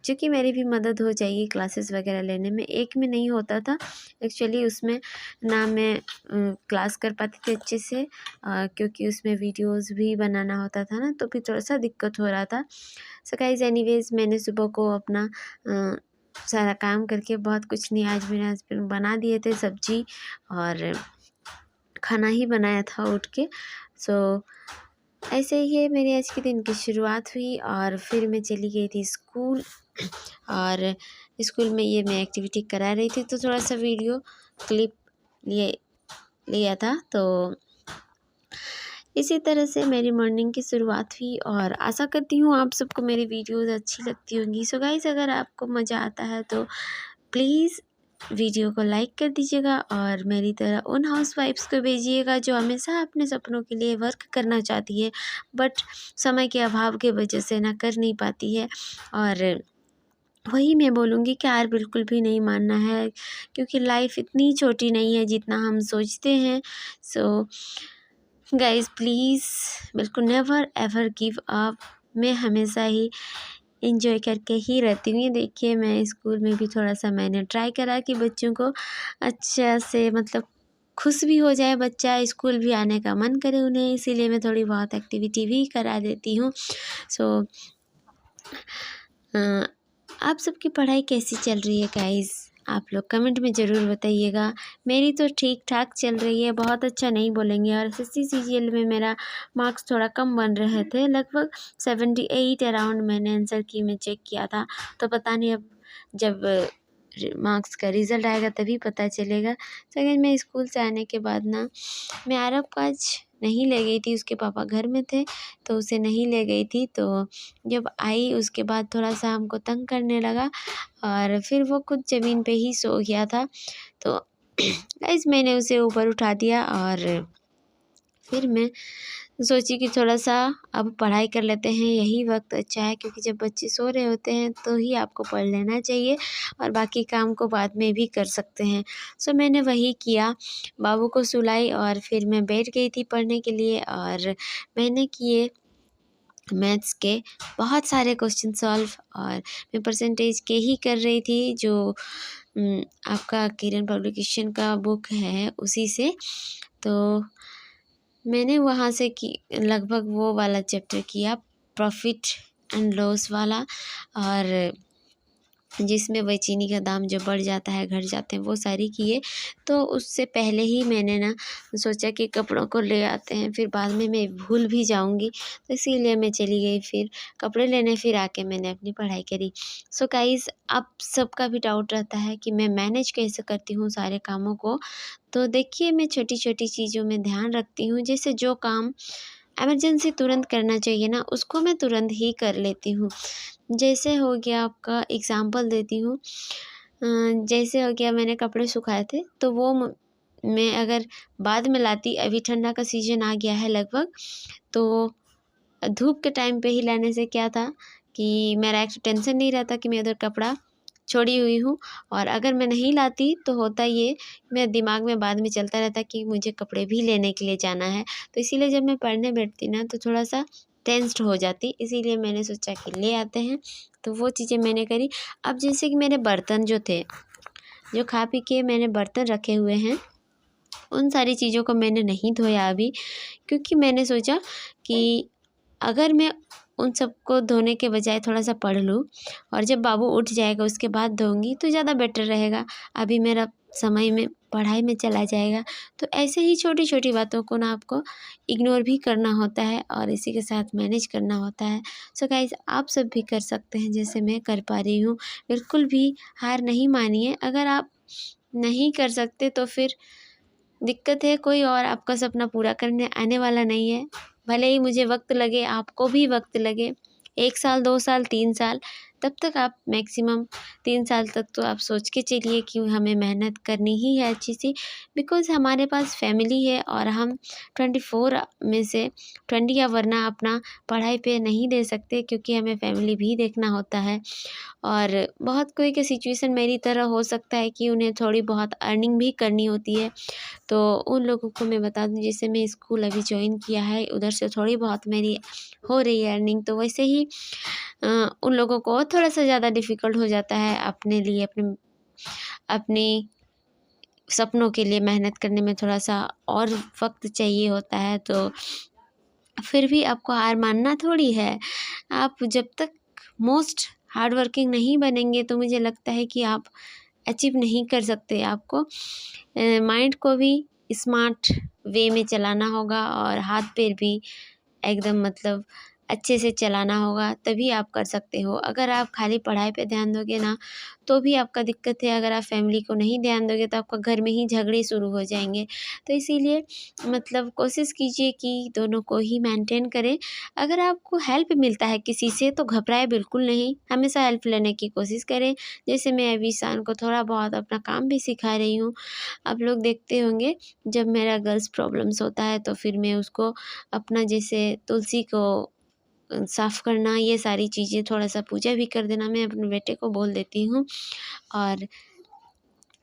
क्योंकि मेरी भी मदद हो जाएगी क्लासेस वगैरह लेने में। एक में नहीं होता था एक्चुअली, उसमें ना मैं क्लास कर पाती थी अच्छे से, क्योंकि उसमें वीडियोस भी बनाना होता था ना, तो फिर थोड़ा सा दिक्कत हो रहा था। सो गाइस एनीवेज मैंने सुबह को अपना सारा काम करके, बहुत कुछ नहीं, आज मेरे हस्बैंड बना दिए थे सब्जी और खाना ही बनाया था उठ के। सो ऐसे ही है मेरी आज के दिन की शुरुआत हुई और फिर मैं चली गई थी स्कूल। और स्कूल में ये मैं एक्टिविटी करा रही थी, तो थोड़ा सा वीडियो क्लिप लिया था। तो इसी तरह से मेरी मॉर्निंग की शुरुआत हुई और आशा करती हूँ आप सबको मेरी वीडियोस अच्छी लगती होंगी। सो गाइस अगर आपको मज़ा आता है तो प्लीज़ वीडियो को लाइक कर दीजिएगा और मेरी तरह उन हाउसवाइफ्स को भेजिएगा जो हमेशा अपने सपनों के लिए वर्क करना चाहती है, बट समय के अभाव की वजह से ना कर नहीं पाती है। और वही मैं बोलूँगी कि यार बिल्कुल भी नहीं मानना है, क्योंकि लाइफ इतनी छोटी नहीं है जितना हम सोचते हैं। सो गाइज़ प्लीज़ बिल्कुल नेवर एवर गिव अप। मैं हमेशा ही इंजॉय करके ही रहती हूँ। ये देखिए मैं स्कूल में भी थोड़ा सा मैंने ट्राई करा कि बच्चों को अच्छा से मतलब खुश भी हो जाए बच्चा, स्कूल भी आने का मन करे उन्हें, इसीलिए मैं थोड़ी बहुत एक्टिविटी भी करा देती हूँ। सो आप सबकी पढ़ाई कैसी चल रही है गाइज़, आप लोग कमेंट में ज़रूर बताइएगा। मेरी तो ठीक ठाक चल रही है, बहुत अच्छा नहीं बोलेंगे। और एसएससी सीजीएल में मेरा मार्क्स थोड़ा कम बन रहे थे, लगभग 78 अराउंड मैंने आंसर की में चेक किया था। तो पता नहीं अब जब मार्क्स का रिज़ल्ट आएगा तभी पता चलेगा। सेकंड मैं स्कूल से आने के बाद ना मैं आरव को आज नहीं ले गई थी, उसके पापा घर में थे तो उसे नहीं ले गई थी। तो जब आई उसके बाद थोड़ा सा हमको तंग करने लगा और फिर वो खुद ज़मीन पे ही सो गया था। तो गाइस मैंने उसे ऊपर उठा दिया और फिर मैं सोची कि थोड़ा सा अब पढ़ाई कर लेते हैं, यही वक्त अच्छा है, क्योंकि जब बच्चे सो रहे होते हैं तो ही आपको पढ़ लेना चाहिए और बाकी काम को बाद में भी कर सकते हैं। सो मैंने वही किया, बाबू को सुलाई और फिर मैं बैठ गई थी पढ़ने के लिए। और मैंने किए मैथ्स के बहुत सारे क्वेश्चन सॉल्व और मैं परसेंटेज के ही कर रही थी, जो आपका किरण पब्लिकेशन का बुक है उसी से। तो मैंने वहाँ से की लगभग वो वाला चैप्टर किया, प्रॉफिट एंड लॉस वाला, और जिसमें वही चीनी का दाम जो बढ़ जाता है घट जाते हैं वो सारी किए। तो उससे पहले ही मैंने ना सोचा कि कपड़ों को ले आते हैं, फिर बाद में मैं भूल भी जाऊंगी, तो इसीलिए मैं चली गई फिर कपड़े लेने। फिर आके मैंने अपनी पढ़ाई करी। सो गाइस आप सबका भी डाउट रहता है कि मैं मैनेज कैसे करती हूँ सारे कामों को। तो देखिए मैं छोटी छोटी चीज़ों में ध्यान रखती हूँ, जैसे जो काम इमरजेंसी तुरंत करना चाहिए ना उसको मैं तुरंत ही कर लेती हूँ। जैसे हो गया, आपका एग्ज़ाम्पल देती हूँ, जैसे हो गया मैंने कपड़े सुखाए थे तो वो मैं अगर बाद में लाती, अभी ठंडा का सीज़न आ गया है लगभग, तो धूप के टाइम पे ही लाने से क्या था कि मेरा एक टेंशन नहीं रहता कि मैं उधर कपड़ा छोड़ी हुई हूँ। और अगर मैं नहीं लाती तो होता ये मेरे दिमाग में बाद में चलता रहता कि मुझे कपड़े भी लेने के लिए जाना है। तो इसीलिए जब मैं पढ़ने बैठती ना तो थोड़ा सा टेंस्ड हो जाती, इसीलिए मैंने सोचा कि ले आते हैं। तो वो चीज़ें मैंने करी। अब जैसे कि मेरे बर्तन जो थे, जो खा पी के मैंने बर्तन रखे हुए हैं, उन सारी चीज़ों को मैंने नहीं धोया अभी, क्योंकि मैंने सोचा कि अगर मैं उन सबको धोने के बजाय थोड़ा सा पढ़ लूँ और जब बाबू उठ जाएगा उसके बाद धोऊंगी तो ज़्यादा बेटर रहेगा। अभी मेरा समय में पढ़ाई में चला जाएगा। तो ऐसे ही छोटी छोटी बातों को ना आपको इग्नोर भी करना होता है और इसी के साथ मैनेज करना होता है। सो गाइस आप सब भी कर सकते हैं जैसे मैं कर पा रही हूँ। बिल्कुल भी हार नहीं मानिए, अगर आप नहीं कर सकते तो फिर दिक्कत है, कोई और आपका सपना पूरा करने आने वाला नहीं है। भले ही मुझे वक्त लगे, आपको भी वक्त लगे, 1 साल 2 साल 3 साल, तब तक आप मैक्सिमम 3 साल तक तो आप सोच के चलिए कि हमें मेहनत करनी ही है अच्छी सी, बिकॉज़ हमारे पास फैमिली है और हम 24 में से 20 आवर ना अपना पढ़ाई पे नहीं दे सकते, क्योंकि हमें फैमिली भी देखना होता है। और बहुत कोई की सिचुएशन मेरी तरह हो सकता है कि उन्हें थोड़ी बहुत अर्निंग भी करनी होती है, तो उन लोगों को मैं बता दूँ, जैसे मैं स्कूल अभी ज्वाइन किया है, उधर से थोड़ी बहुत मेरी हो रही है अर्निंग, तो वैसे ही उन लोगों को थोड़ा सा ज़्यादा डिफ़िकल्ट हो जाता है अपने लिए, अपनी सपनों के लिए मेहनत करने में थोड़ा सा और वक्त चाहिए होता है। तो फिर भी आपको हार मानना थोड़ी है। आप जब तक मोस्ट हार्ड वर्किंग नहीं बनेंगे तो मुझे लगता है कि आप अचीव नहीं कर सकते। आपको माइंड को भी स्मार्ट वे में चलाना होगा और हाथ पैर भी एकदम मतलब अच्छे से चलाना होगा, तभी आप कर सकते हो। अगर आप खाली पढ़ाई पे ध्यान दोगे ना, तो भी आपका दिक्कत है। अगर आप फैमिली को नहीं ध्यान दोगे तो आपका घर में ही झगड़े शुरू हो जाएंगे। तो इसीलिए मतलब कोशिश कीजिए कि दोनों को ही मेंटेन करें। अगर आपको हेल्प मिलता है किसी से तो घबराए बिल्कुल नहीं, हमेशा हेल्प लेने की कोशिश करें। जैसे मैं अभी ईशान को थोड़ा बहुत अपना काम भी सिखा रही हूँ। आप लोग देखते होंगे, जब मेरा गर्ल्स प्रॉब्लम्स होता है तो फिर मैं उसको अपना जैसे तुलसी को साफ़ करना, ये सारी चीज़ें, थोड़ा सा पूजा भी कर देना, मैं अपने बेटे को बोल देती हूँ। और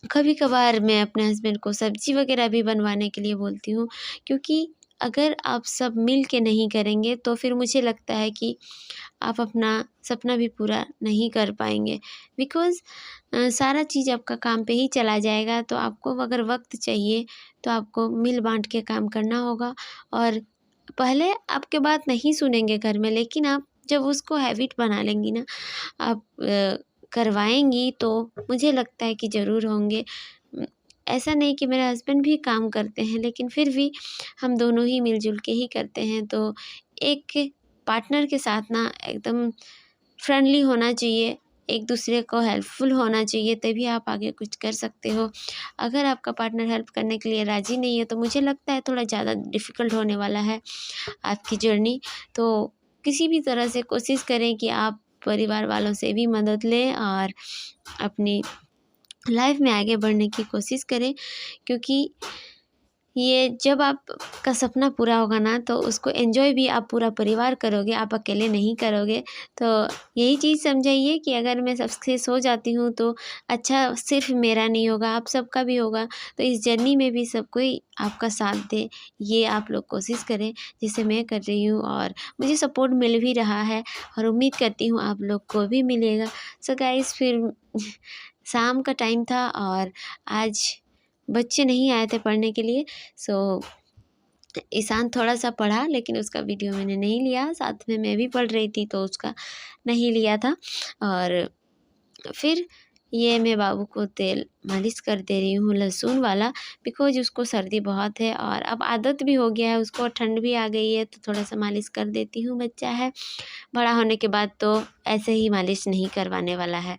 कभी कभार मैं अपने हस्बैंड को सब्ज़ी वगैरह भी बनवाने के लिए बोलती हूँ, क्योंकि अगर आप सब मिल के नहीं करेंगे तो फिर मुझे लगता है कि आप अपना सपना भी पूरा नहीं कर पाएंगे। बिकॉज़ सारा चीज़ आपका काम पे ही चला जाएगा। तो आपको अगर वक्त चाहिए तो आपको मिल बांट के काम करना होगा। और पहले आपके बात नहीं सुनेंगे घर में, लेकिन आप जब उसको हैबिट बना लेंगी ना, आप करवाएंगी, तो मुझे लगता है कि ज़रूर होंगे। ऐसा नहीं कि मेरे हस्बैंड भी काम करते हैं, लेकिन फिर भी हम दोनों ही मिलजुल के ही करते हैं। तो एक पार्टनर के साथ ना एकदम फ्रेंडली होना चाहिए, एक दूसरे को हेल्पफुल होना चाहिए, तभी आप आगे कुछ कर सकते हो। अगर आपका पार्टनर हेल्प करने के लिए राज़ी नहीं है तो मुझे लगता है थोड़ा ज़्यादा डिफ़िकल्ट होने वाला है आपकी जर्नी। तो किसी भी तरह से कोशिश करें कि आप परिवार वालों से भी मदद लें और अपनी लाइफ में आगे बढ़ने की कोशिश करें, क्योंकि ये जब आपका सपना पूरा होगा ना तो उसको एंजॉय भी आप पूरा परिवार करोगे, आप अकेले नहीं करोगे। तो यही चीज़ समझाइए कि अगर मैं सक्सेस हो जाती हूँ तो अच्छा सिर्फ मेरा नहीं होगा, आप सबका भी होगा। तो इस जर्नी में भी सब कोई आपका साथ दे, ये आप लोग कोशिश करें, जैसे मैं कर रही हूँ। और मुझे सपोर्ट मिल भी रहा है और उम्मीद करती हूँ आप लोग को भी मिलेगा। सो गाइस, फिर शाम का टाइम था और आज बच्चे नहीं आए थे पढ़ने के लिए। सो ईशान थोड़ा सा पढ़ा, लेकिन उसका वीडियो मैंने नहीं लिया, साथ में मैं भी पढ़ रही थी तो उसका नहीं लिया था। और फिर ये मैं बाबू को तेल मालिश कर दे रही हूँ लहसुन वाला, बिकॉज उसको सर्दी बहुत है और अब आदत भी हो गया है उसको, ठंड भी आ गई है तो थोड़ा सा मालिश कर देती हूँ। बच्चा है, बड़ा होने के बाद तो ऐसे ही मालिश नहीं करवाने वाला है।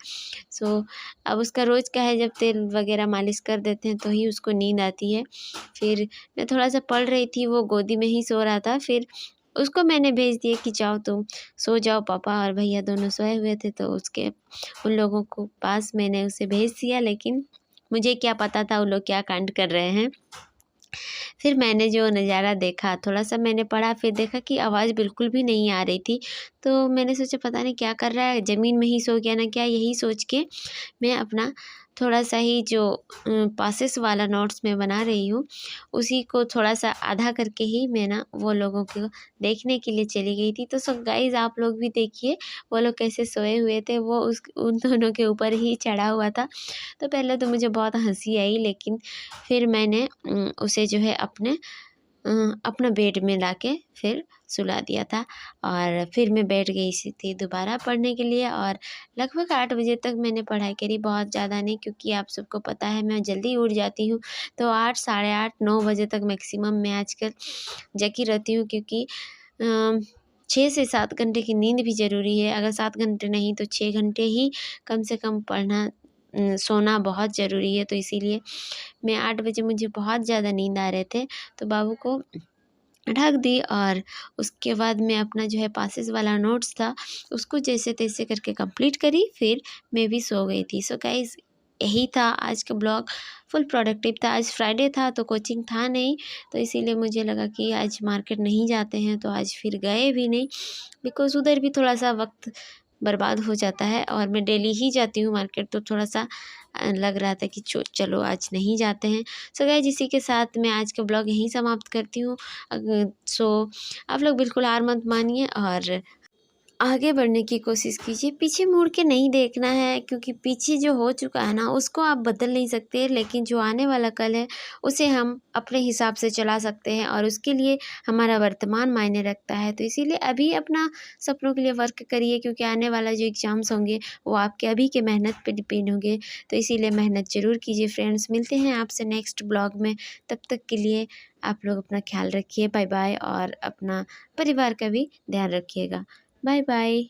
सो अब उसका रोज़ का है, जब तेल वगैरह मालिश कर देते हैं तो ही उसको नींद आती है। फिर मैं थोड़ा सा पढ़ रही थी, वो गोदी में ही सो रहा था, फिर उसको मैंने भेज दिया कि जाओ तुम सो जाओ, पापा और भैया दोनों सोए हुए थे तो उसके उन लोगों को पास मैंने उसे भेज दिया। लेकिन मुझे क्या पता था वो लोग क्या कांड कर रहे हैं। फिर मैंने जो नज़ारा देखा, थोड़ा सा मैंने पढ़ा, फिर देखा कि आवाज़ बिल्कुल भी नहीं आ रही थी। तो मैंने सोचा पता नहीं क्या कर रहा है, ज़मीन में ही सो गया ना क्या। यही सोच के मैं अपना थोड़ा सा ही जो पासेस वाला नोट्स मैं बना रही हूँ, उसी को थोड़ा सा आधा करके ही मैं ना वो लोगों को देखने के लिए चली गई थी। तो सब गाइज़ आप लोग भी देखिए वो लोग कैसे सोए हुए थे, वो उन दोनों के ऊपर ही चढ़ा हुआ था। तो पहले तो मुझे बहुत हंसी आई, लेकिन फिर मैंने उसे जो है अपना बेड में लाके फिर सुला दिया था। और फिर मैं बैठ गई सी थी दोबारा पढ़ने के लिए, और लगभग 8 बजे तक मैंने पढ़ाई करी, बहुत ज़्यादा नहीं, क्योंकि आप सबको पता है मैं जल्दी उठ जाती हूँ। तो 8, साढ़े 8, 9 बजे तक मैक्सिमम मैं आजकल जगी रहती हूँ, क्योंकि 6 से 7 घंटे की नींद भी ज़रूरी है। अगर 7 घंटे नहीं तो 6 घंटे ही कम से कम सोना बहुत ज़रूरी है। तो इसीलिए मैं 8 बजे, मुझे बहुत ज़्यादा नींद आ रहे थे तो बाबू को ढक दी, और उसके बाद मैं अपना जो है पासेस वाला नोट्स था उसको जैसे तैसे करके कंप्लीट करी, फिर मैं भी सो गई थी। सो गाइस, यही था आज का ब्लॉग, फुल प्रोडक्टिव था। आज फ्राइडे था तो कोचिंग था नहीं, तो इसीलिए मुझे लगा कि आज मार्केट नहीं जाते हैं, तो आज फिर गए भी नहीं, बिकॉज़ उधर भी थोड़ा सा वक्त बर्बाद हो जाता है। और मैं डेली ही जाती हूँ मार्केट, तो थोड़ा सा लग रहा था कि चलो आज नहीं जाते हैं। सो गाइस, इसी के साथ मैं आज का ब्लॉग यहीं समाप्त करती हूँ। सो आप लोग बिल्कुल हार मत मानिए और आगे बढ़ने की कोशिश कीजिए। पीछे मुड़ के नहीं देखना है, क्योंकि पीछे जो हो चुका है ना उसको आप बदल नहीं सकते, लेकिन जो आने वाला कल है उसे हम अपने हिसाब से चला सकते हैं और उसके लिए हमारा वर्तमान मायने रखता है। तो इसीलिए अभी अपना सपनों के लिए वर्क करिए, क्योंकि आने वाला जो एग्ज़ाम्स होंगे वो आपके अभी के मेहनत पे डिपेंड होंगे। तो इसीलिए मेहनत ज़रूर कीजिए फ्रेंड्स। मिलते हैं आपसे नेक्स्ट ब्लॉग में, तब तक के लिए आप लोग अपना ख्याल रखिए। बाय बाय, और अपना परिवार का भी ध्यान रखिएगा। Bye bye.